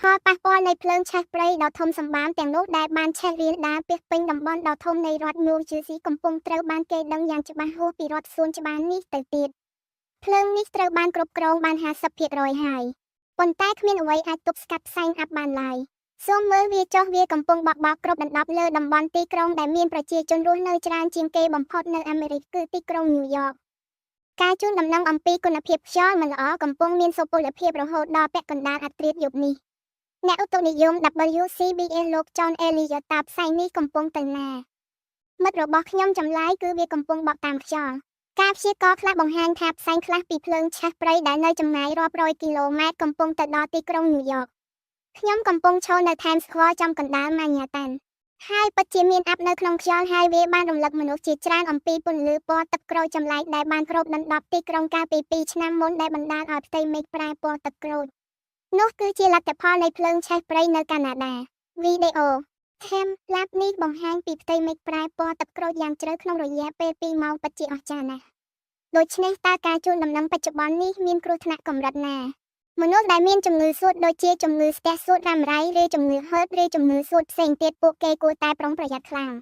ផលប៉ះពាល់នៃភ្លើងឆេះព្រៃដ៏ធំសម្បើមទាំងនោះដែលបានឆេះរាលដាលពាសពេញតំបន់ដ៏ធំនៃរដ្ឋញូជឺស៊ីកំពុងត្រូវបានគេដឹងយ៉ាងច្បាស់ហួសពីរដ្ឋសួនច្បារនេះទៅទៀតភ្លើងនេះត្រូវបានគ្រប់គ្រងបាន50%ហើយប៉ុន្តែគ្មានអ្វីអាចទប់ស្កាត់ផ្សែងអាប់បានឡើយសូមមើលវាចុះវាកំពុងបក់បោកគ្រប់ដណ្ដប់លើតំបន់ទីក្រុងដែលមានប្រជាជនរស់នៅច្រើនជាងគេបំផុតនៅអាមេរិកគឺទីក្រុងញូវយ៉កការជូនដំណឹងអំពីគុណភាពខ្យល់មិនល្អកំពុងមានសុពលភាពរហូតដល់ពាក់កណ្ដាលអត្រាយប់នេះអ្នកឧតុនិយម WCBA លោក John Elliott តាផ្សែងនេះកំពុងទៅណាមិត្តរបស់ខ្ញុំចម្លើយគឺវាកំពុងបក់តាមខ្យល់ការព្យាករណ៍ខ្លះបង្ហាញថាផ្សែងខ្លះពីភ្លើងឆេះព្រៃដែលនៅចម្ងាយរាប់រយគីឡូម៉ែត្រកំពុងទៅដល់ទីក្រុងញូវយ៉កខ្ញុំកំពុងឈរនៅ Times Square ចំកណ្ដាល Manhattan ហើយពិតជាមានអាប់នៅក្នុងខ្យល់ហើយវាបានរំលឹកមនុស្សជាច្រើនអំពីពន្លឺពណ៌ទឹកក្រូចចម្លែកដែលបានគ្របដណ្ដប់ទីក្រុងកាលពី2ឆ្នាំមុនដែលបណ្ដាលឲ្យផ្ទៃមេឃប្រែពណ៌ទឹកក្រូចនោះគឺជាលទ្ធផលនៃភ្លើងឆេះព្រៃនៅកាណាដាវីដេអូ Time Lapse នេះបង្ហាញពីផ្ទៃមេឃប្រែពណ៌ទឹកក្រូចយ៉ាងជ្រៅក្នុងរយៈពេល2ម៉ោងពិតជាអស្ចារ្យណាស់ដូច្នេះតើការជូនដំណឹងបច្ចុប្បន្ននេះមានគ្រោះថ្នាក់កម្រិតណាមនុស្សដែលមានជំងឺសួតដូចជាជំងឺស្ទះសួតរ៉ាំរ៉ៃឬជំងឺហឺតឬជំងឺសួតផ្សេងទៀតពួកគេគួរតែប្រុងប្រយ័ត្នខ្លាំង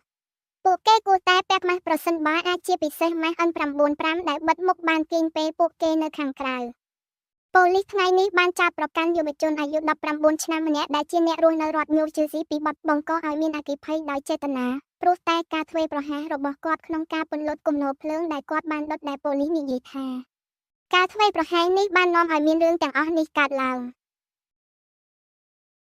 ពួកគេគួរតែពាក់ម៉ាស់ប្រសិនបើអាចជាពិសេសម៉ាស់ N95 ដែលបិទមុខបានទាញពេលពួកគេនៅខាងក្រៅប៉ូលីសថ្ងៃនេះបានចាប់ប្រកាន់យុវជនអាយុ19ឆ្នាំម្នាក់ដែលជាអ្នករស់នៅរដ្ឋញូជឺស៊ីពីបទបង្កឲ្យមានអគ្គិភ័យដោយចេតនាព្រោះតែការធ្វេសប្រហែសរបស់គាត់ក្នុងការពន្លត់គំនរភ្លើងដែលគាត់បានដុតដែលប៉ូលីសនិយាយថាការធ្វេសប្រហែសនេះបាននាំឲ្យមានរឿងទាំងអស់នេះកើតឡើង